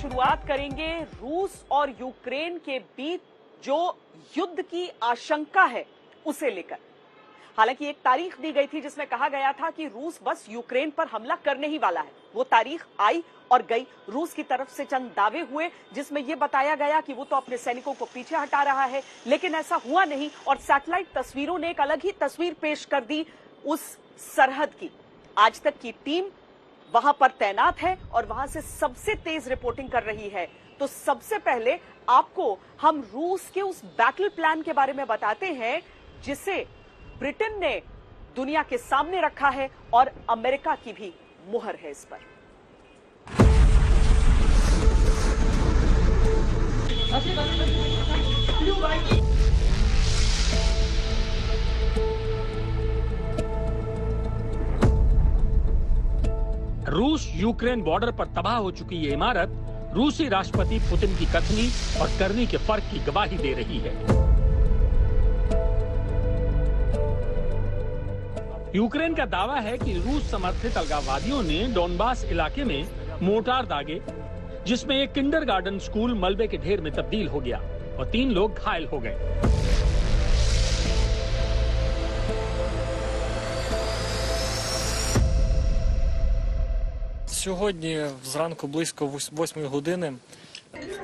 शुरुआत करेंगे रूस और यूक्रेन के बीच जो युद्ध की आशंका है उसे लेकर। हालांकि एक तारीख दी गई थी जिसमें कहा गया था कि रूस बस यूक्रेन पर हमला करने ही वाला है। वो तारीख आई और गई। रूस की तरफ से चंद दावे हुए जिसमें यह बताया गया कि वो तो अपने सैनिकों को पीछे हटा रहा है, लेकिन ऐसा हुआ नहीं और सैटेलाइट तस्वीरों ने एक अलग ही तस्वीर पेश कर दी उस सरहद की। आज तक की टीम वहां पर तैनात है और वहां से सबसे तेज रिपोर्टिंग कर रही है। तो सबसे पहले आपको हम रूस के उस बैटल प्लान के बारे में बताते हैं जिसे ब्रिटेन ने दुनिया के सामने रखा है और अमेरिका की भी मुहर है इस पर। रूस यूक्रेन बॉर्डर पर तबाह हो चुकी ये इमारत रूसी राष्ट्रपति पुतिन की कथनी और करनी के फर्क की गवाही दे रही है। यूक्रेन का दावा है कि रूस समर्थित अलगाववादियों ने डोनबास इलाके में मोर्टार दागे, जिसमें एक किंडरगार्टन स्कूल मलबे के ढेर में तब्दील हो गया और 3 लोग घायल हो गए।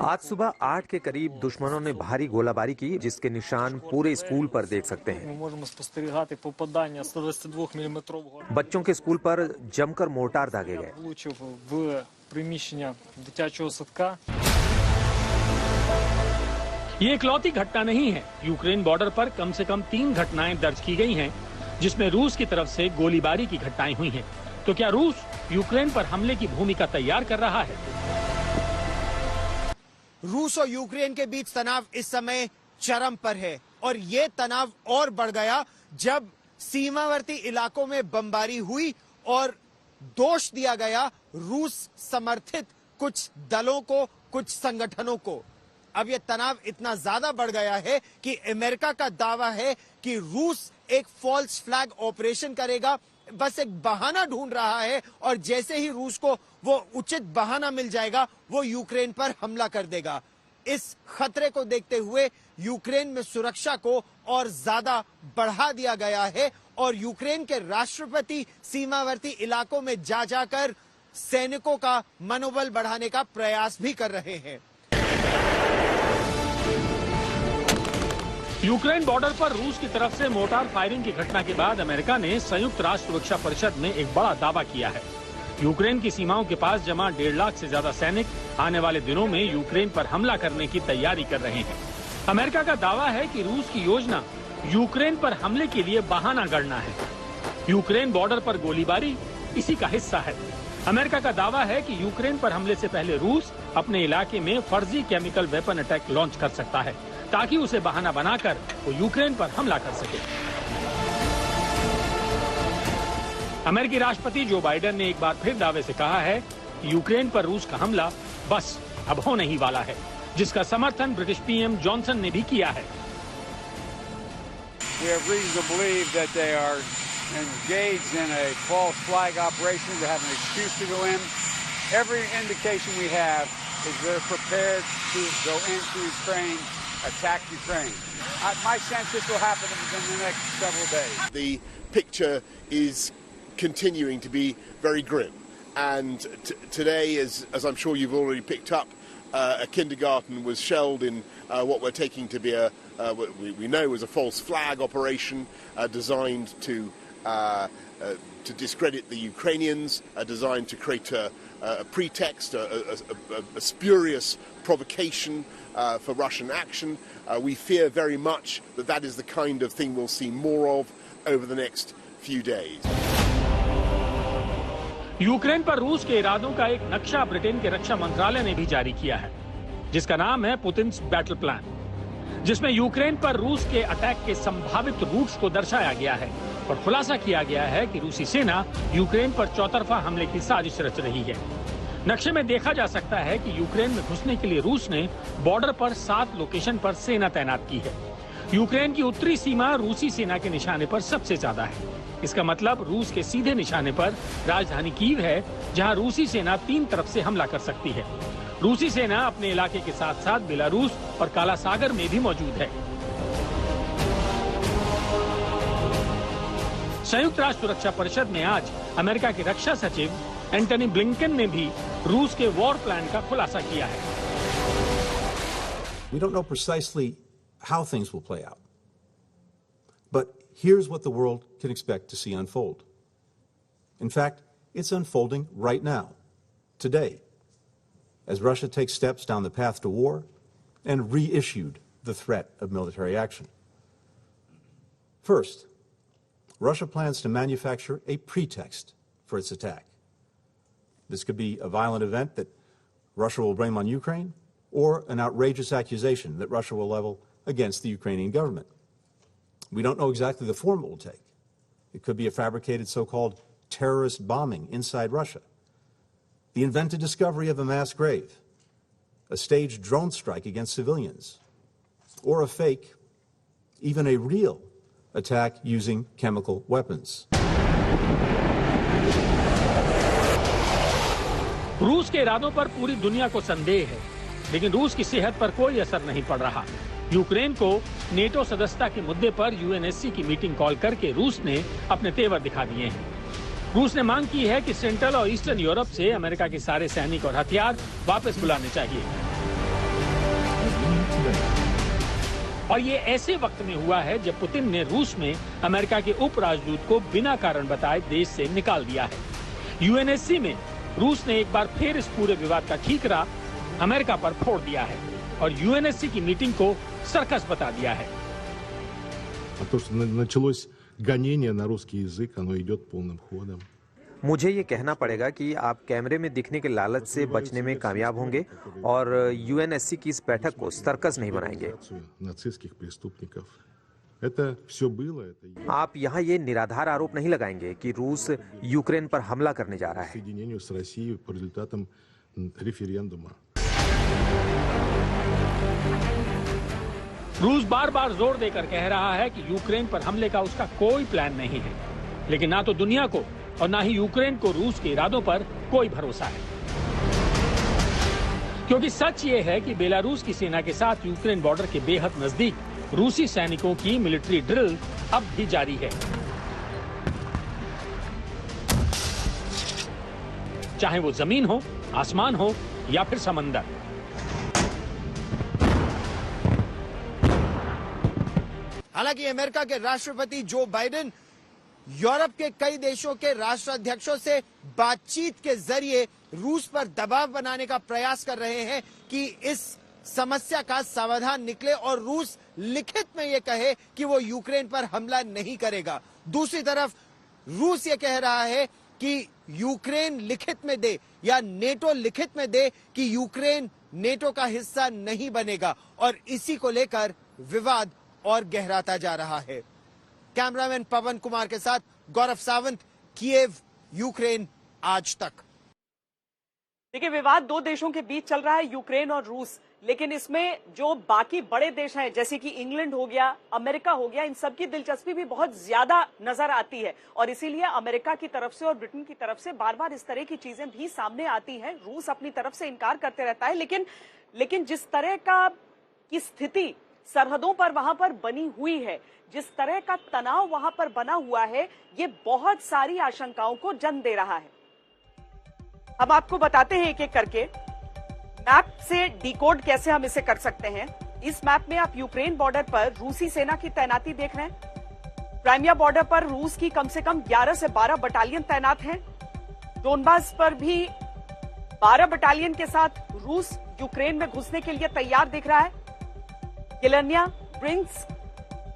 आज सुबह 8 के करीब दुश्मनों ने भारी गोलाबारी की, जिसके निशान पूरे स्कूल पर देख सकते हैं। बच्चों के स्कूल पर जमकर मोर्टार दागे गए। ये इकलौती घटना नहीं है। यूक्रेन बॉर्डर पर कम से कम 3 घटनाएं दर्ज की गई हैं, जिसमें रूस की तरफ से गोलीबारी की घटनाएं हुई हैं। तो क्या रूस यूक्रेन पर हमले की भूमिका तैयार कर रहा है? रूस और यूक्रेन के बीच तनाव इस समय चरम पर है और ये तनाव और बढ़ गया जब सीमावर्ती इलाकों में बमबारी हुई और दोष दिया गया रूस समर्थित कुछ दलों को, कुछ संगठनों को। अब यह तनाव इतना ज्यादा बढ़ गया है कि अमेरिका का दावा है कि रूस एक फॉल्स फ्लैग ऑपरेशन करेगा, बस एक बहाना ढूंढ रहा है और जैसे ही रूस को वो उचित बहाना मिल जाएगा वो यूक्रेन पर हमला कर देगा। इस खतरे को देखते हुए यूक्रेन में सुरक्षा को और ज्यादा बढ़ा दिया गया है और यूक्रेन के राष्ट्रपति सीमावर्ती इलाकों में जा जाकर सैनिकों का मनोबल बढ़ाने का प्रयास भी कर रहे हैं। यूक्रेन बॉर्डर पर रूस की तरफ से मोर्टार फायरिंग की घटना के बाद अमेरिका ने संयुक्त राष्ट्र सुरक्षा परिषद में एक बड़ा दावा किया है। यूक्रेन की सीमाओं के पास जमा 1.5 लाख से ज्यादा सैनिक आने वाले दिनों में यूक्रेन पर हमला करने की तैयारी कर रहे हैं। अमेरिका का दावा है कि रूस की योजना यूक्रेन पर हमले के लिए बहाना गढ़ना है। यूक्रेन बॉर्डर पर गोलीबारी इसी का हिस्सा है। अमेरिका का दावा है कि यूक्रेन पर हमले से पहले रूस अपने इलाके में फर्जी केमिकल वेपन अटैक लॉन्च कर सकता है, ताकि उसे बहाना बनाकर वो यूक्रेन पर हमला कर सके। अमेरिकी राष्ट्रपति जो बाइडेन ने एक बार फिर दावे से कहा है कि यूक्रेन पर रूस का हमला बस अब होने ही वाला है, जिसका समर्थन ब्रिटिश पीएम जॉनसन ने भी किया है। We have reason to believe that they are engaged in a false flag operation to have an excuse to go in. Every indication we have is they're prepared to go into Ukraine, attack Ukraine. My sense this will happen within the next several days. The picture is continuing to be very grim, and today, as I'm sure you've already picked up, a kindergarten was shelled in what we're taking to be what we know was a false flag operation designed to discredit the Ukrainians, designed to create a pretext, a spurious provocation for Russian action. We fear very much that is the kind of thing we'll see more of over the next few days. Ukraine पर रूस के इरादों का एक नक्शा Britain के रक्षा मंत्रालय ने भी जारी किया है, जिसका नाम है पुतिन्स बैटल प्लान, जिसमें यूक्रेन पर रूस के अटैक के संभावित रूट्स को दर्शाया गया है और खुलासा किया गया है कि रूसी सेना यूक्रेन पर चौतरफा हमले की साजिश रच रही है। नक्शे में देखा जा सकता है कि यूक्रेन में घुसने के लिए रूस ने बॉर्डर पर 7 लोकेशन पर सेना तैनात की है। यूक्रेन की उत्तरी सीमा रूसी सेना के निशाने पर सबसे ज्यादा है। इसका मतलब रूस के सीधे निशाने पर राजधानी कीव है, जहां रूसी सेना 3 तरफ से हमला कर सकती है। रूसी सेना अपने इलाके के साथ साथ बेलारूस और काला सागर में भी मौजूद है। संयुक्त राष्ट्र सुरक्षा परिषद में आज अमेरिका के रक्षा सचिव एंटनी ब्लिंकन ने भी रूस के वॉर प्लान का खुलासा किया है। We don't know precisely how things will play out. But here's what the world can expect to see unfold. In fact, it's unfolding right now, today, as Russia takes steps down the path to war and reissued the threat of military action. First, Russia plans to manufacture a pretext for its attack. This could be a violent event that Russia will blame on Ukraine, or an outrageous accusation that Russia will level against the Ukrainian government. We don't know exactly the form it will take. It could be a fabricated so-called terrorist bombing inside Russia, the invented discovery of a mass grave, a staged drone strike against civilians, or a fake, even a real, attack using chemical weapons. रूस के इरादों पर पूरी दुनिया को संदेह है, लेकिन रूस की सेहत पर कोई असर नहीं पड़ रहा। यूक्रेन को नेटो सदस्यता के मुद्दे पर यूएनएससी की मीटिंग कॉल करके रूस ने अपने तेवर दिखा दिए हैं। रूस ने मांग की है कि सेंट्रल और ईस्टर्न यूरोप से अमेरिका के सारे सैनिक और हथियार वापस बुलाने चाहिए। और ये ऐसे वक्त में हुआ है जब पुतिन ने रूस में अमेरिका के उप राजदूत को बिना कारण बताए देश से निकाल दिया है। यूएनएससी में रूस ने एक बार फिर इस पूरे विवाद का ठीकरा अमेरिका पर फोड़ दिया है और यूएनएससी की मीटिंग को सर्कस बता दिया है। То, что началось гонение на русский язык, оно идет полным ходом. मुझे ये कहना पड़ेगा कि आप कैमरे में दिखने के लालच से बचने में कामयाब होंगे और यूएनएससी की इस बैठक को सर्कस नहीं बनाएंगे। Нацистских преступников. Это все было. आप यहाँ ये निराधार आरोप नहीं लगाएंगे कि रूस यूक्रेन पर हमला करने जा रहा है। Соединению с Россией по результатам референдума. रूस बार बार जोर देकर कह रहा है कि यूक्रेन पर हमले का उसका कोई प्लान नहीं है, लेकिन ना तो दुनिया को और ना ही यूक्रेन को रूस के इरादों पर कोई भरोसा है, क्योंकि सच ये है कि बेलारूस की सेना के साथ यूक्रेन बॉर्डर के बेहद नजदीक रूसी सैनिकों की मिलिट्री ड्रिल अब भी जारी है। चाहे वो जमीन हो, आसमान हो या फिर समंदर। हालांकि अमेरिका के राष्ट्रपति जो बाइडेन यूरोप के कई देशों के राष्ट्राध्यक्षों से बातचीत के जरिए रूस पर दबाव बनाने का प्रयास कर रहे हैं कि इस समस्या का समाधान निकले और रूस लिखित में यह कहे कि वो यूक्रेन पर हमला नहीं करेगा। दूसरी तरफ रूस ये कह रहा है कि यूक्रेन लिखित में दे या नेटो लिखित में दे कि यूक्रेन नेटो का हिस्सा नहीं बनेगा, और इसी को लेकर विवाद और गहराता जा रहा है। कैमरामैन पवन कुमार के साथ गौरव सावंत, कीव, यूक्रेन आज तक। देखिए, विवाद दो देशों के बीच चल रहा है, यूक्रेन और रूस, लेकिन इसमें जो बाकी बड़े देश हैं जैसे कि इंग्लैंड हो गया, अमेरिका हो गया, इन सब की दिलचस्पी भी बहुत ज्यादा नजर आती है और इसीलिए अमेरिका की तरफ से और ब्रिटेन की तरफ से बार बार इस तरह की चीजें भी सामने आती हैं। रूस अपनी तरफ से इनकार करते रहता है, लेकिन जिस तरह की स्थिति सरहदों पर वहां पर बनी हुई है, जिस तरह का तनाव वहां पर बना हुआ है, ये बहुत सारी आशंकाओं को जन्म दे रहा है। हम आपको बताते हैं एक एक करके मैप से डिकोड कैसे हम इसे कर सकते हैं। इस मैप में आप यूक्रेन बॉर्डर पर रूसी सेना की तैनाती देख रहे हैं। क्राइमिया बॉर्डर पर रूस की कम से कम 11 से 12 बटालियन तैनात हैं। डोनबास पर भी 12 बटालियन के साथ रूस यूक्रेन में घुसने के लिए तैयार दिख रहा है। किलनिया, ब्रिंस्क,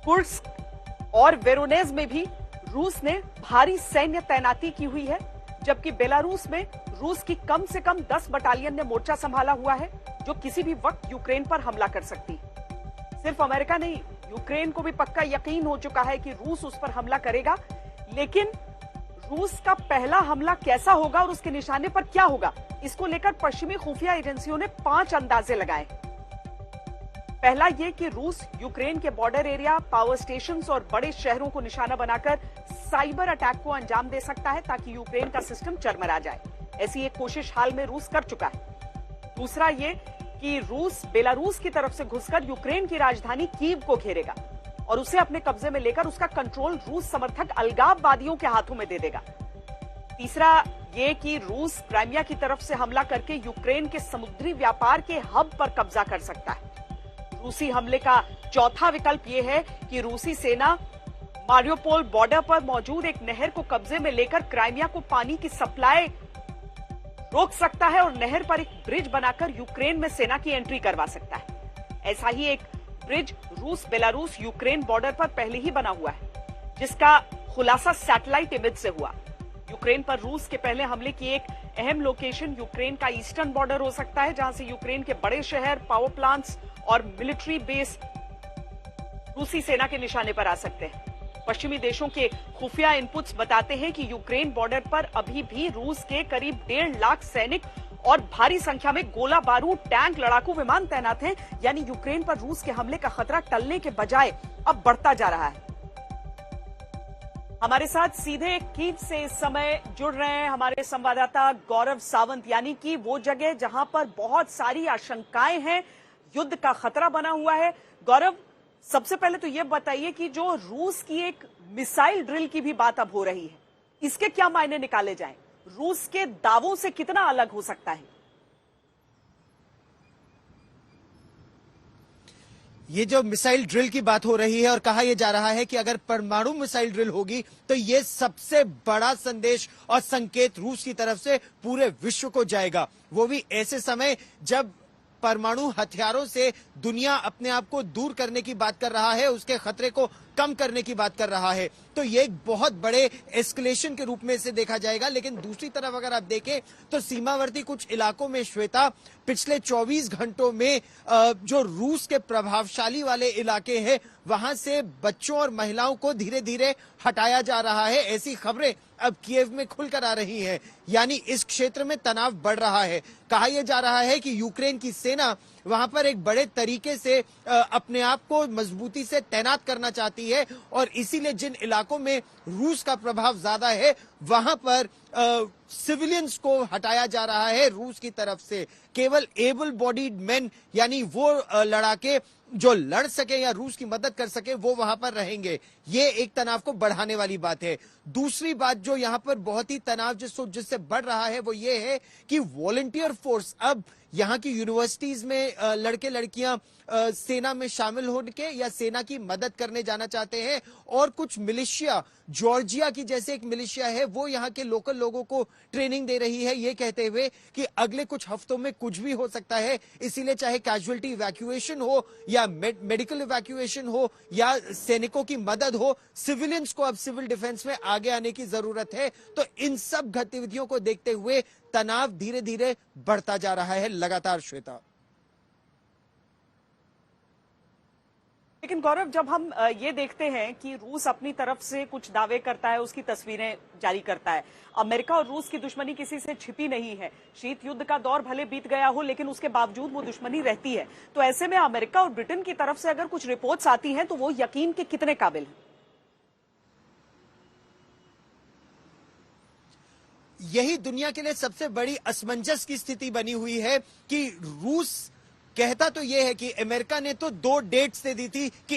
कुर्स्क और वेरोनेज में भी रूस ने भारी सैन्य तैनाती की हुई है, जबकि बेलारूस में रूस की कम से कम 10 बटालियन ने मोर्चा संभाला हुआ है, जो किसी भी वक्त यूक्रेन पर हमला कर सकती है। सिर्फ अमेरिका नहीं, यूक्रेन को भी पक्का यकीन हो चुका है कि रूस उस पर हमला करेगा, लेकिन रूस का पहला हमला कैसा होगा और उसके निशाने पर क्या होगा, इसको लेकर पश्चिमी खुफिया एजेंसियों ने 5 अंदाजे लगाए। पहला ये कि रूस यूक्रेन के बॉर्डर एरिया, पावर स्टेशंस और बड़े शहरों को निशाना बनाकर साइबर अटैक को अंजाम दे सकता है ताकि यूक्रेन का सिस्टम चरमरा जाए। ऐसी एक कोशिश हाल में रूस कर चुका है। दूसरा ये कि रूस बेलारूस की तरफ से घुसकर यूक्रेन की राजधानी कीव को घेरेगा और उसे अपने कब्जे में लेकर उसका कंट्रोल रूस समर्थक अलगाववादियों के हाथों में दे देगा। तीसरा ये कि रूस क्राइमिया की तरफ से हमला करके यूक्रेन के समुद्री व्यापार के हब पर कब्जा कर सकता है। रूसी हमले का चौथा विकल्प यह है कि रूसी सेना मारियोपोल बॉर्डर पर मौजूद एक नहर को कब्जे में लेकर क्राइमिया को पानी की सप्लाई रोक सकता है और नहर पर एक ब्रिज बनाकर यूक्रेन में सेना की एंट्री करवा सकता है। ऐसा ही एक ब्रिज रूस बेलारूस यूक्रेन बॉर्डर पर पहले ही बना हुआ है, जिसका खुलासा सैटेलाइट इमेज से हुआ। यूक्रेन पर रूस के पहले हमले की एक अहम लोकेशन यूक्रेन का ईस्टर्न बॉर्डर हो सकता है, जहां से यूक्रेन के बड़े शहर, पावर प्लांट्स और मिलिट्री बेस रूसी सेना के निशाने पर आ सकते हैं। पश्चिमी देशों के खुफिया इनपुट्स बताते हैं कि यूक्रेन बॉर्डर पर अभी भी रूस के करीब 1.5 लाख सैनिक और भारी संख्या में गोला बारूद, टैंक, लड़ाकू विमान तैनात हैं। यानी यूक्रेन पर रूस के हमले का खतरा टलने के बजाय अब बढ़ता जा रहा है। हमारे साथ सीधे कीव से इस समय जुड़ रहे हैं हमारे संवाददाता गौरव सावंत, यानी कि वो जगह जहां पर बहुत सारी आशंकाएं हैं, युद्ध का खतरा बना हुआ है। गौरव, सबसे पहले तो ये बताइए कि जो रूस की एक मिसाइल ड्रिल की भी बात अब हो रही है, इसके क्या मायने निकाले जाएं? रूस के दावों से कितना अलग हो सकता है? ये जो मिसाइल ड्रिल की बात हो रही है और कहा यह जा रहा है कि अगर परमाणु मिसाइल ड्रिल होगी तो ये सबसे बड़ा संदेश और संकेत रूस की तरफ से पूरे विश्व को जाएगा, वो भी ऐसे समय जब परमाणु हथियारों से दुनिया अपने आप को दूर करने की बात कर रहा है, उसके खतरे को कम करने की बात कर रहा है। तो ये एक बहुत बड़े एस्केलेशन के रूप में इसे देखा जाएगा। लेकिन दूसरी तरफ अगर आप देखें तो सीमावर्ती कुछ इलाकों में, श्वेता, पिछले 24 घंटों में जो रूस के प्रभावशाली वाले इलाके हैं वहां से बच्चों और महिलाओं को धीरे धीरे हटाया जा रहा है। ऐसी खबरें अब कीव में खुलकर आ रही हैं। यानी इस क्षेत्र में तनाव बढ़ रहा है। कहा यह जा रहा है कि यूक्रेन की सेना वहां पर एक बड़े तरीके से अपने आप को मजबूती से तैनात करना चाहती है और इसीलिए जिन इलाकों में रूस का प्रभाव ज्यादा है वहां पर सिविलियंस को हटाया जा रहा है रूस की तरफ से। केवल एबल बॉडीड मेन, यानी वो लड़ाके जो लड़ सके या रूस की मदद कर सके, वो वहां पर रहेंगे। ये एक तनाव को बढ़ाने वाली बात है। दूसरी बात जो यहां पर बहुत ही तनाव जिससे बढ़ रहा है वो ये है कि वॉलंटियर फोर्स अब यहाँ की यूनिवर्सिटीज में लड़के लड़कियां सेना में शामिल होकर या सेना की मदद करने जाना चाहते हैं। और कुछ मिलिशिया, जॉर्जिया की जैसे एक मिलिशिया है, वो यहाँ के लोकल लोगों को ट्रेनिंग दे रही है, ये कहते हुए कि अगले कुछ हफ्तों में कुछ भी हो सकता है। इसीलिए चाहे कैजुअलिटी इवैक्यूएशन हो या मेडिकल इवैक्यूएशन हो या सैनिकों की मदद हो, सिविलियंस को अब सिविल डिफेंस में आगे आने की जरूरत है। तो इन सब गतिविधियों को देखते हुए तनाव धीरे धीरे बढ़ता जा रहा है लगातार, श्वेता। लेकिन गौरव, जब हम ये देखते हैं कि रूस अपनी तरफ से कुछ दावे करता है, उसकी तस्वीरें जारी करता है, अमेरिका और रूस की दुश्मनी किसी से छिपी नहीं है। शीत युद्ध का दौर भले बीत गया हो लेकिन उसके बावजूद वो दुश्मनी रहती है। तो ऐसे में अमेरिका और ब्रिटेन की तरफ से अगर कुछ रिपोर्ट्स आती हैं तो वो यकीन के कितने काबिल हैं? यही दुनिया के लिए सबसे बड़ी असमंजस की स्थिति बनी हुई है कि रूस कहता तो यह है कि अमेरिका ने तो 2 डेट्स दे दी थी कि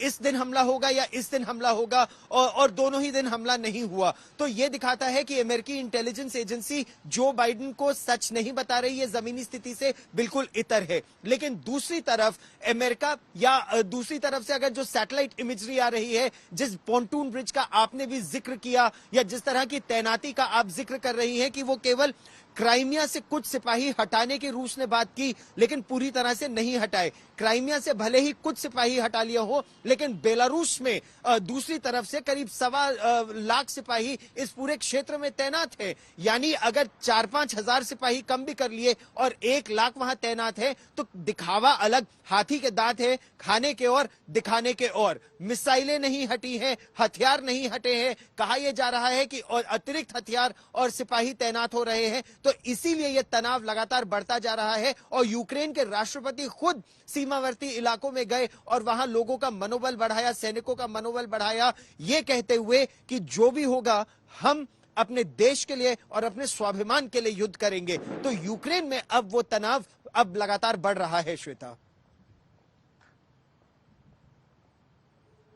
इस दिन हमला होगा या इस दिन हमला होगा, और दोनों ही दिन हमला नहीं हुआ। तो यह दिखाता है कि अमेरिकी इंटेलिजेंस एजेंसी जो बाइडेन को सच नहीं बता रही है, जमीनी स्थिति से बिल्कुल इतर है। लेकिन दूसरी तरफ अमेरिका या दूसरी तरफ से अगर जो सैटेलाइट इमेजरी आ रही है, जिस पॉन्टून ब्रिज का आपने भी जिक्र किया या जिस तरह की तैनाती का आप जिक्र कर रही हैं कि वो केवल क्राइमिया से कुछ सिपाही हटाने की रूस ने बात की लेकिन पूरी तरह से नहीं हटाए। क्राइमिया से भले ही कुछ सिपाही हटा लिया हो लेकिन बेलारूस में दूसरी तरफ से करीब 1.25 लाख सिपाही इस पूरे क्षेत्र में तैनात है। यानी अगर 4-5 हजार सिपाही कम भी कर लिए और 1 लाख वहां तैनात है तो दिखावा अलग, हाथी के दांत है, खाने के और दिखाने के और। मिसाइलें नहीं हटी हैं, हथियार नहीं हटे हैं। कहा यह जा रहा है कि और अतिरिक्त हथियार और सिपाही तैनात हो रहे हैं। तो इसीलिए यह तनाव लगातार बढ़ता जा रहा है और यूक्रेन के राष्ट्रपति खुद सीमावर्ती इलाकों में गए और वहां लोगों का मनोबल बढ़ाया, सैनिकों का मनोबल बढ़ाया, ये कहते हुए कि जो भी होगा हम अपने देश के लिए और अपने स्वाभिमान के लिए युद्ध करेंगे। तो यूक्रेन में अब वो तनाव अब लगातार बढ़ रहा है। श्वेता,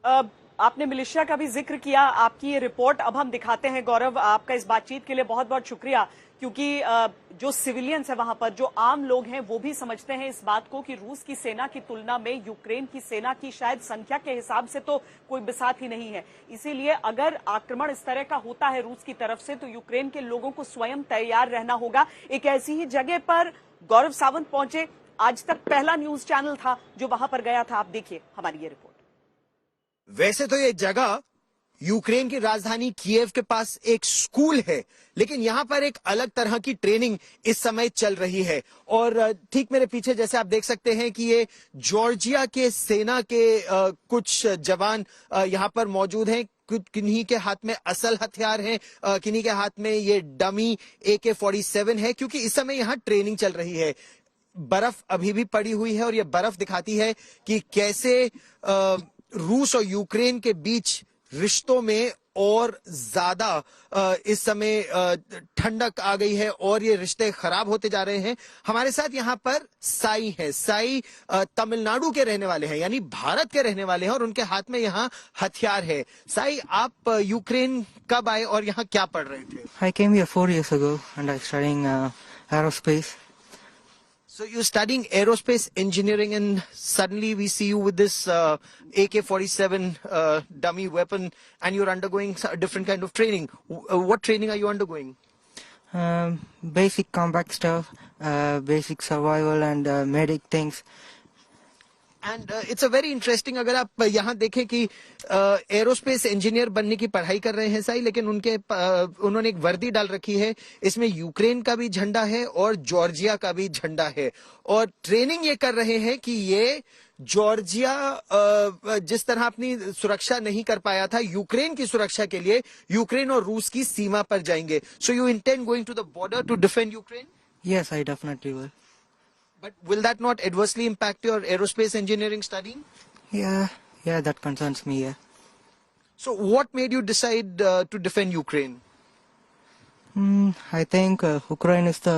आपने मिलिशिया का भी जिक्र किया, आपकी ये रिपोर्ट अब हम दिखाते हैं। गौरव, आपका इस बातचीत के लिए बहुत बहुत शुक्रिया, क्योंकि जो सिविलियंस है वहां पर, जो आम लोग हैं, वो भी समझते हैं इस बात को कि रूस की सेना की तुलना में यूक्रेन की सेना की शायद संख्या के हिसाब से तो कोई बिसात ही नहीं है। इसीलिए अगर आक्रमण इस तरह का होता है रूस की तरफ से, तो यूक्रेन के लोगों को स्वयं तैयार रहना होगा। एक ऐसी ही जगह पर गौरव सावंत पहुंचे, आज तक पहला न्यूज चैनल था जो वहां पर गया था। आप देखिए हमारी ये रिपोर्ट। वैसे तो ये जगह यूक्रेन की राजधानी कीव के पास एक स्कूल है, लेकिन यहां पर एक अलग तरह की ट्रेनिंग इस समय चल रही है। और ठीक मेरे पीछे जैसे आप देख सकते हैं कि ये जॉर्जिया के सेना के कुछ जवान यहां पर मौजूद हैं। किन्हीं के हाथ में असल हथियार हैं, किन्हीं के हाथ में ये डमी AK-47 है, क्योंकि इस समय यहां ट्रेनिंग चल रही है। बर्फ अभी भी पड़ी हुई है और ये बर्फ दिखाती है कि कैसे रूस और यूक्रेन के बीच रिश्तों में और ज्यादा इस समय ठंडक आ गई है और ये रिश्ते खराब होते जा रहे हैं। हमारे साथ यहाँ पर साई है। साई तमिलनाडु के रहने वाले हैं, यानी भारत के रहने वाले हैं, और उनके हाथ में यहाँ हथियार है। साई, आप यूक्रेन कब आए और यहाँ क्या पढ़ रहे थे? I came here 4 years ago and I'm studying aerospace. So you're studying aerospace engineering, and suddenly we see you with this AK-47 dummy weapon, and you're undergoing a different kind of training. What training are you undergoing? Basic combat stuff, basic survival and medic things. And it's a very interesting, अगर आप यहाँ देखें कि aerospace engineer बनने की पढ़ाई कर रहे हैं साई, लेकिन उन्होंने एक वर्दी डाल रखी है, इसमें यूक्रेन का भी झंडा है और जॉर्जिया का भी झंडा है। और ट्रेनिंग ये कर रहे हैं कि ये जॉर्जिया जिस तरह अपनी सुरक्षा नहीं कर पाया था, यूक्रेन की सुरक्षा के लिए यूक्रेन और रूस की सीमा पर जाएंगे। So you intend going to the border to defend Ukraine? Yes, I definitely will. But will that not adversely impact your aerospace engineering studying? Yeah, that concerns me, yeah. So what made you decide to defend Ukraine? I think Ukraine is the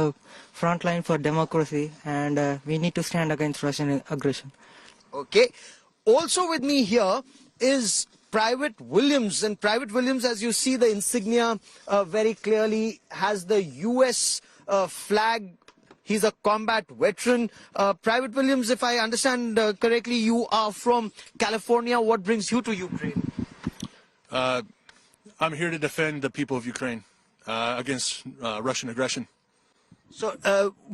front line for democracy, and we need to stand against Russian aggression. Okay. Also with me here is Private Williams, and Private Williams, as you see the insignia very clearly, has the US flag. He's a combat veteran. Private Williams, if I understand correctly, you are from California. What brings you to Ukraine? I'm here to defend the people of Ukraine against Russian aggression. So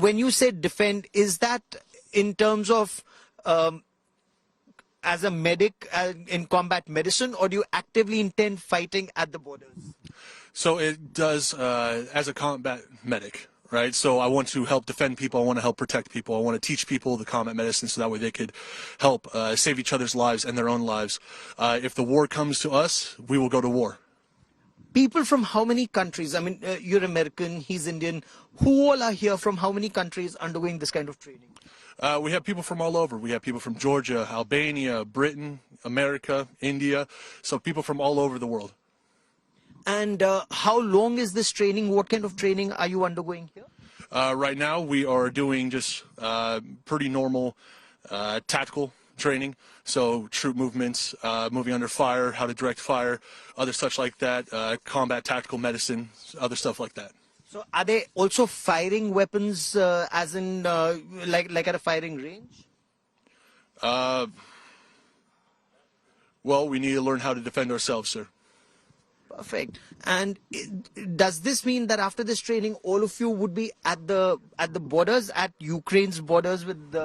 when you say defend, is that in terms of as a medic in combat medicine, or do you actively intend fighting at the borders? So it does as a combat medic. Right, so I want to help defend people. I want to help protect people. I want to teach people the combat medicine so that way they could help save each other's lives and their own lives. If the war comes to us, we will go to war. People from how many countries? I mean, you're American, he's Indian. Who all are here from how many countries undergoing this kind of training? We have people from all over. We have people from Georgia, Albania, Britain, America, India. So people from all over the world. And how long is this training? What kind of training are you undergoing here? Right now, we are doing just pretty normal tactical training. So troop movements, moving under fire, how to direct fire, other such like that, combat tactical medicine, other stuff like that. So are they also firing weapons as in like at a firing range? Well, we need to learn how to defend ourselves, sir. Perfect. And does this mean that after this training, all of you would be at the borders, at Ukraine's borders with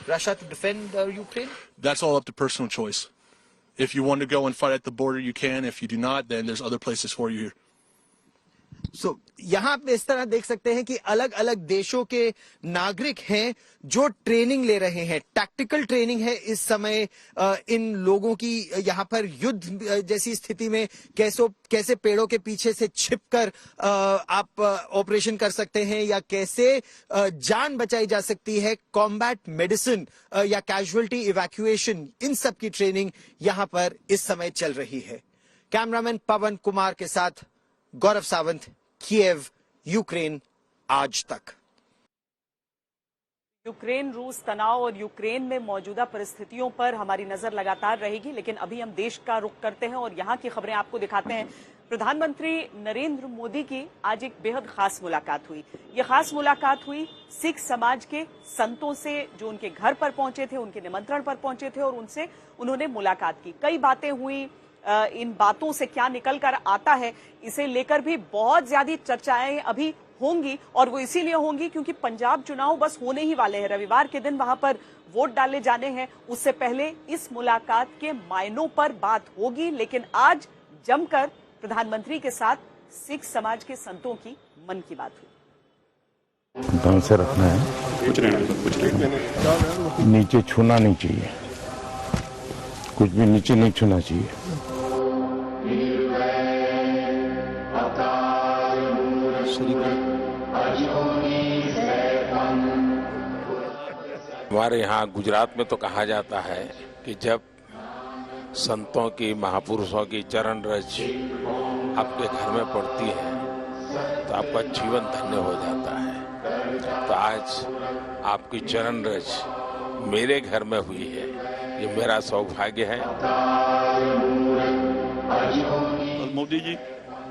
Russia to defend Ukraine? That's all up to personal choice. If you want to go and fight at the border, you can. If you do not, then there's other places for you here. So, यहाँ पे इस तरह देख सकते हैं कि अलग अलग देशों के नागरिक हैं जो ट्रेनिंग ले रहे हैं। टैक्टिकल ट्रेनिंग है इस समय इन लोगों की। यहाँ पर युद्ध जैसी स्थिति में कैसे पेड़ों के पीछे से छिपकर आप ऑपरेशन कर सकते हैं, या कैसे जान बचाई जा सकती है, कॉम्बैट मेडिसिन या कैजुअलिटी इवैक्यूएशन, इन सब की ट्रेनिंग यहाँ पर इस समय चल रही है। कैमरामैन पवन कुमार के साथ गौरव सावंत, कीव, यूक्रेन आज तक। यूक्रेन रूस तनाव और यूक्रेन में मौजूदा परिस्थितियों पर हमारी नजर लगातार रहेगी, लेकिन अभी हम देश का रुख करते हैं और यहाँ की खबरें आपको दिखाते हैं। प्रधानमंत्री नरेंद्र मोदी की आज एक बेहद खास मुलाकात हुई। ये खास मुलाकात हुई सिख समाज के संतों से, जो उनके घर पर पहुंचे थे, उनके निमंत्रण पर पहुंचे थे और उनसे उन्होंने मुलाकात की। कई बातें हुई। इन बातों से क्या निकल कर आता है, इसे लेकर भी बहुत ज्यादा चर्चाएं अभी होंगी, और वो इसीलिए होंगी क्योंकि पंजाब चुनाव बस होने ही वाले हैं। रविवार के दिन वहां पर वोट डाले जाने हैं। उससे पहले इस मुलाकात के मायनों पर बात होगी, लेकिन आज जमकर प्रधानमंत्री के साथ सिख समाज के संतों की मन की बात हुई। ढंग से रखना है, कुछ नीचे छूना नहीं चाहिए, कुछ भी नीचे नहीं छूना चाहिए। हमारे यहाँ गुजरात में तो कहा जाता है कि जब संतों की, महापुरुषों की चरण रज आपके घर में पड़ती है तो आपका जीवन धन्य हो जाता है। तो आज आपकी चरण रज मेरे घर में हुई है, ये मेरा सौभाग्य है। मोदी जी,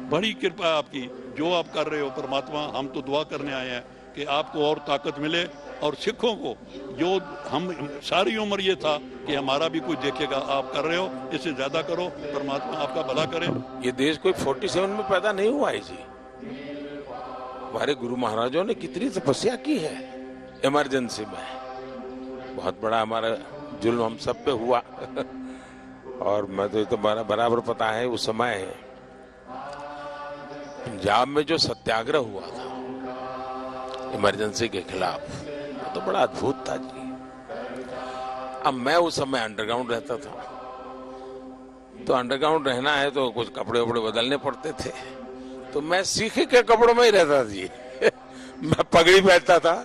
बड़ी कृपा आपकी, जो आप कर रहे हो परमात्मा, हम तो दुआ करने आए हैं कि आपको और ताकत मिले, और सिखों को जो हम सारी उम्र ये था कि हमारा भी कुछ देखेगा, आप कर रहे हो, इससे ज्यादा करो, परमात्मा आपका भला करे। ये देश कोई 47 में पैदा नहीं हुआ है जी। हमारे गुरु महाराजों ने कितनी तपस्या की है इमरजेंसी में। बहुत बड़ा हमारा जुल्म हम सब पे हुआ और मैं तो बराबर पता है उस समय पंजाब में जो सत्याग्रह हुआ था इमरजेंसी के खिलाफ, तो बड़ा अद्भुत था जी। अब मैं उस समय अंडरग्राउंड रहता था, तो अंडरग्राउंड रहना है तो कुछ कपड़े वपड़े बदलने पड़ते थे, तो मैं सिख के कपड़ों में ही रहता जी मैं पगड़ी पहनता था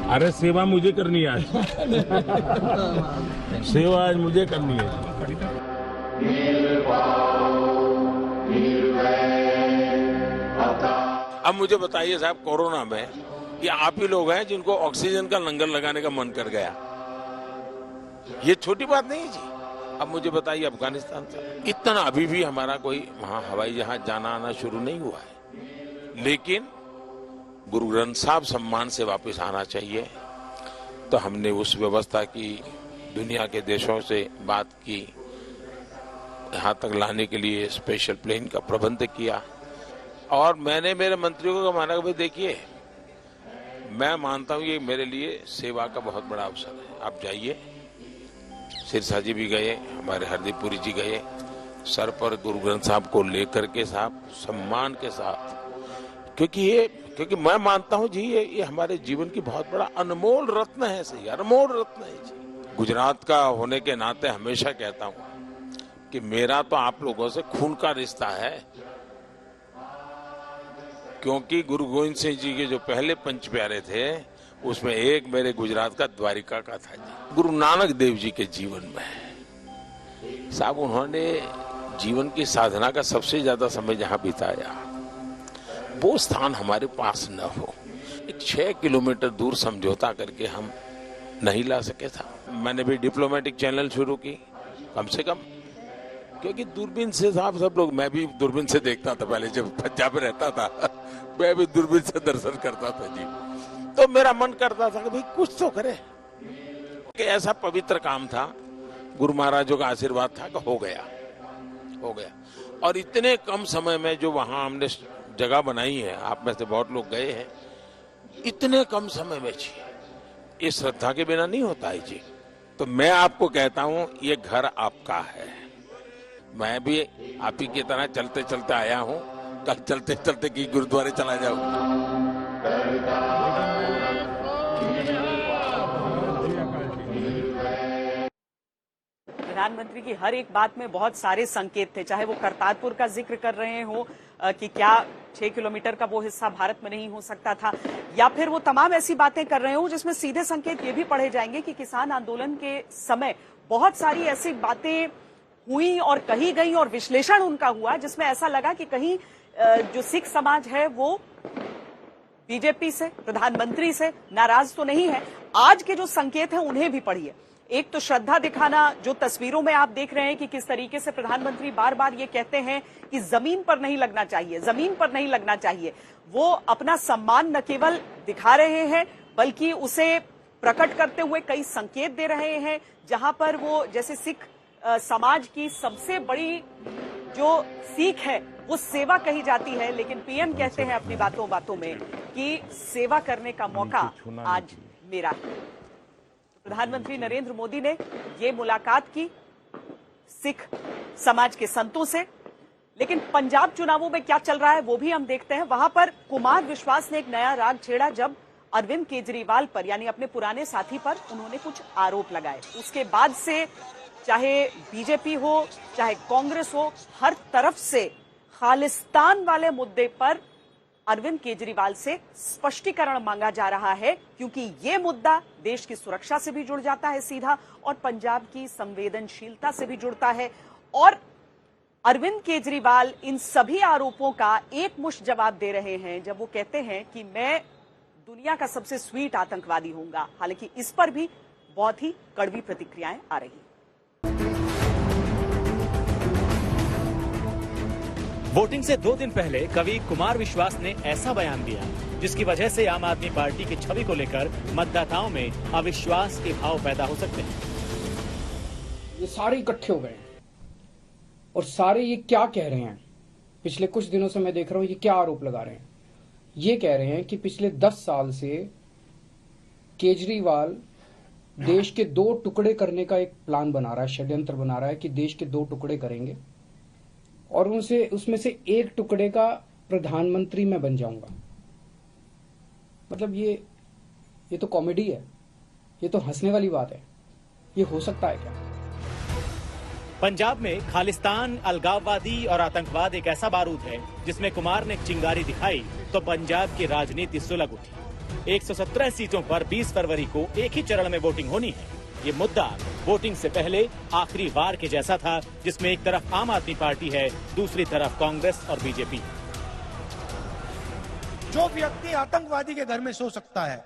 अरे सेवा मुझे करनी है सेवा आज मुझे करनी है। अब मुझे बताइए साहब, कोरोना में ये आप ही लोग हैं जिनको ऑक्सीजन का लंगर लगाने का मन कर गया। ये छोटी बात नहीं है जी। अब मुझे बताइए, अफगानिस्तान से इतना अभी भी हमारा कोई वहां हवाई जहाज जाना आना शुरू नहीं हुआ है, लेकिन गुरु ग्रंथ साहब सम्मान से वापस आना चाहिए। तो हमने उस व्यवस्था की, दुनिया के देशों से बात की, यहाँ तक लाने के लिए स्पेशल प्लेन का प्रबंध किया। और मैंने मेरे मंत्रियों को माना कि भाई देखिए, मैं मानता हूँ ये मेरे लिए सेवा का बहुत बड़ा अवसर है। आप जाइए, सिरसा जी भी गए, हमारे हरदीप पुरी जी गए, सर पर गुरु ग्रंथ साहब को लेकर के साहब सम्मान के साथ, क्योंकि मैं मानता हूँ जी ये हमारे जीवन की बहुत बड़ा अनमोल रत्न है। सही, अनमोल रत्न है जी। गुजरात का होने के नाते हमेशा कहता हूँ कि मेरा तो आप लोगों से खून का रिश्ता है, क्योंकि गुरु गोविंद सिंह जी के जो पहले पंच प्यारे थे उसमें एक मेरे गुजरात का द्वारिका का था जी। गुरु नानक देव जी के जीवन में साहब, उन्होंने जीवन की साधना का सबसे ज्यादा समय जहां बिताया, वो स्थान हमारे पास न हो। एक 6 किलोमीटर दूर समझौता करके हम नहीं ला सके था। मैंने भी डिप्लोमेटिक चैनल शुरू की, कम से कम, क्योंकि दूरबीन से साहब सब लोग, मैं भी दूरबीन से देखता था पहले जब पंजाब में रहता था मैं भी दूरबीन से दर्शन करता था जी। तो मेरा मन करता था कि भाई कुछ तो करे, कि ऐसा पवित्र काम था, गुरु महाराजों का आशीर्वाद था कि हो गया। और इतने कम समय में जो वहां हमने जगह बनाई है, आप में से बहुत लोग गए हैं, इतने कम समय में जी, ये श्रद्धा के बिना नहीं होता है जी। तो मैं आपको कहता हूं, ये घर आपका है। मैं भी आप ही की तरह चलते चलते आया हूं, कल चलते चलते की गुरुद्वारे चला जाऊंगा। प्रधानमंत्री की हर एक बात में बहुत सारे संकेत थे, चाहे वो करतारपुर का जिक्र कर रहे हो कि क्या 6 किलोमीटर का वो हिस्सा भारत में नहीं हो सकता था, या फिर वो तमाम ऐसी बातें कर रहे हो जिसमें सीधे संकेत ये भी पढ़े जाएंगे कि किसान आंदोलन के समय बहुत सारी ऐसी बातें हुई और कही गई और विश्लेषण उनका हुआ जिसमें ऐसा लगा कि कहीं जो सिख समाज है वो बीजेपी से, प्रधानमंत्री से नाराज तो नहीं है। आज के जो संकेत हैं उन्हें भी पढ़िए। एक तो श्रद्धा दिखाना, जो तस्वीरों में आप देख रहे हैं कि किस तरीके से प्रधानमंत्री बार बार ये कहते हैं कि जमीन पर नहीं लगना चाहिए, जमीन पर नहीं लगना चाहिए। वो अपना सम्मान न केवल दिखा रहे हैं बल्कि उसे प्रकट करते हुए कई संकेत दे रहे हैं, जहां पर वो जैसे सिख समाज की सबसे बड़ी जो सीख है वो सेवा कही जाती है, लेकिन पीएम कहते हैं अपनी बातों में कि सेवा करने का मौका आज मेरा है। प्रधानमंत्री नरेंद्र मोदी ने ये मुलाकात की सिख समाज के संतों से, लेकिन पंजाब चुनावों में क्या चल रहा है वो भी हम देखते हैं। वहां पर कुमार विश्वास ने एक नया राग छेड़ा जब अरविंद केजरीवाल पर, यानी अपने पुराने साथी पर उन्होंने कुछ आरोप लगाए। उसके बाद से चाहे बीजेपी हो चाहे कांग्रेस हो, हर तरफ से खालिस्तान वाले मुद्दे पर अरविंद केजरीवाल से स्पष्टीकरण मांगा जा रहा है, क्योंकि ये मुद्दा देश की सुरक्षा से भी जुड़ जाता है सीधा और पंजाब की संवेदनशीलता से भी जुड़ता है। और अरविंद केजरीवाल इन सभी आरोपों का एकमुश्त जवाब दे रहे हैं जब वो कहते हैं कि मैं दुनिया का सबसे स्वीट आतंकवादी होऊंगा। हालांकि इस पर भी बहुत ही कड़वी प्रतिक्रियाएं आ रही हैं। वोटिंग से 2 दिन पहले कवि कुमार विश्वास ने ऐसा बयान दिया जिसकी वजह से आम आदमी पार्टी की छवि को लेकर मतदाताओं में अविश्वास के भाव पैदा हो सकते हैं। ये सारे इकट्ठे हो गए और सारे ये क्या कह रहे हैं, पिछले कुछ दिनों से मैं देख रहा हूं ये क्या आरोप लगा रहे हैं। ये कह रहे हैं कि पिछले 10 साल से केजरीवाल देश के 2 टुकड़े करने का एक प्लान बना रहा है, षड्यंत्र बना रहा है कि देश के 2 टुकड़े करेंगे और उसमें से एक टुकड़े का प्रधानमंत्री मैं बन जाऊंगा। मतलब ये तो कॉमेडी है, ये तो हंसने वाली बात है। ये हो सकता है क्या? पंजाब में खालिस्तान, अलगाववादी और आतंकवाद एक ऐसा बारूद है जिसमें कुमार ने चिंगारी दिखाई तो पंजाब की राजनीति सुलग उठी। 117 सीटों पर 20 फरवरी को एक ही चरण में वोटिंग होनी है। ये मुद्दा वोटिंग से पहले आखिरी वार के जैसा था, जिसमें एक तरफ आम आदमी पार्टी है, दूसरी तरफ कांग्रेस और बीजेपी। जो व्यक्ति आतंकवादी के घर में सो सकता है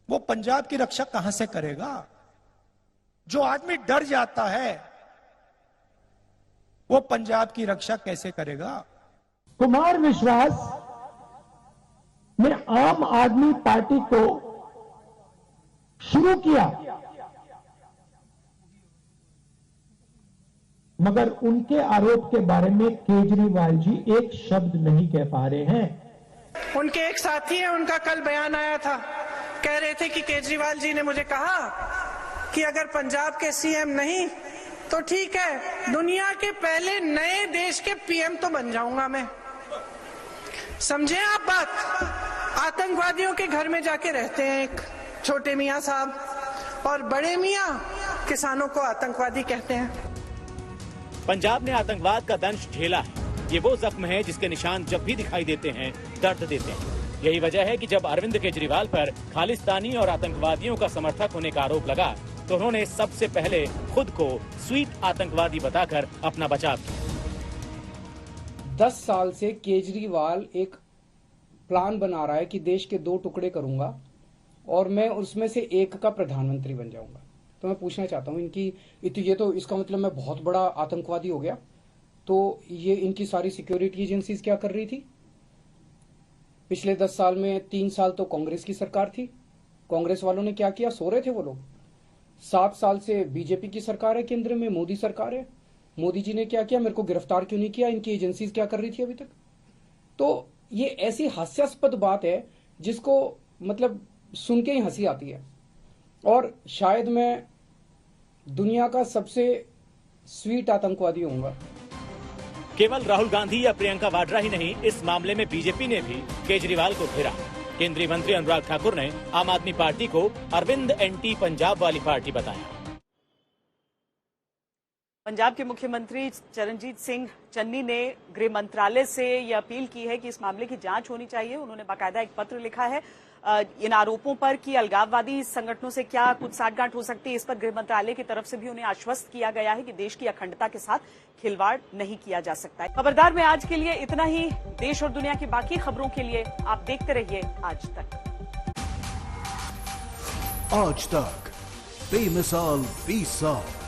वो पंजाब की रक्षा कहां से करेगा? जो आदमी डर जाता है वो पंजाब की रक्षा कैसे करेगा? कुमार विश्वास ने आम आदमी पार्टी को शुरू किया, मगर उनके आरोप के बारे में केजरीवाल जी एक शब्द नहीं कह पा रहे हैं। उनके एक साथी हैं, उनका कल बयान आया था, कह रहे थे कि केजरीवाल जी ने मुझे कहा कि अगर पंजाब के सीएम नहीं तो ठीक है, दुनिया के पहले नए देश के पीएम तो बन जाऊंगा मैं। समझे आप बात? आतंकवादियों के घर में जाके रहते हैं एक छोटे मियां साहब और बड़े मियां किसानों को आतंकवादी कहते हैं। पंजाब ने आतंकवाद का दंश झेला है। ये वो जख्म है जिसके निशान जब भी दिखाई देते हैं दर्द देते हैं। यही वजह है कि जब अरविंद केजरीवाल पर खालिस्तानी और आतंकवादियों का समर्थक होने का आरोप लगा तो उन्होंने सबसे पहले खुद को स्वीट आतंकवादी बताकर अपना बचाव किया। 10 साल से केजरीवाल एक प्लान बना रहा है कि देश के 2 टुकड़े करूंगा और मैं उसमें से एक का प्रधानमंत्री बन जाऊंगा। तो मैं पूछना चाहता हूं ये तो इसका मतलब मैं बहुत बड़ा आतंकवादी हो गया। तो ये इनकी सारी सिक्योरिटी एजेंसीज क्या कर रही थी? पिछले 10 साल में 3 साल तो कांग्रेस की सरकार थी। कांग्रेस वालों ने क्या किया? सो रहे थे वो लोग। 7 साल से बीजेपी की सरकार है, केंद्र में मोदी सरकार है। मोदी जी ने क्या किया? मेरे को गिरफ्तार क्यों नहीं किया? इनकी एजेंसीज क्या कर रही थी अभी तक? तो ये ऐसी हास्यास्पद बात है जिसको मतलब सुन के ही हंसी आती है। और शायद मैं दुनिया का सबसे स्वीट आतंकवादी होऊंगा। केवल राहुल गांधी या प्रियंका वाड्रा ही नहीं, इस मामले में बीजेपी ने भी केजरीवाल को घेरा। केंद्रीय मंत्री अनुराग ठाकुर ने आम आदमी पार्टी को अरविंद एंटी पंजाब वाली पार्टी बताया। पंजाब के मुख्यमंत्री चरणजीत सिंह चन्नी ने गृह मंत्रालय से यह अपील की है कि इस मामले की जांच होनी चाहिए। उन्होंने बाकायदा एक पत्र लिखा है इन आरोपों पर कि अलगाववादी संगठनों से क्या कुछ साठगांठ हो सकती है, इस पर गृह मंत्रालय की तरफ से भी उन्हें आश्वस्त किया गया है कि देश की अखंडता के साथ खिलवाड़ नहीं किया जा सकता है। खबरदार में आज के लिए इतना ही। देश और दुनिया की बाकी खबरों के लिए आप देखते रहिए आज तक। आज तक बेमिसाल 20 साल।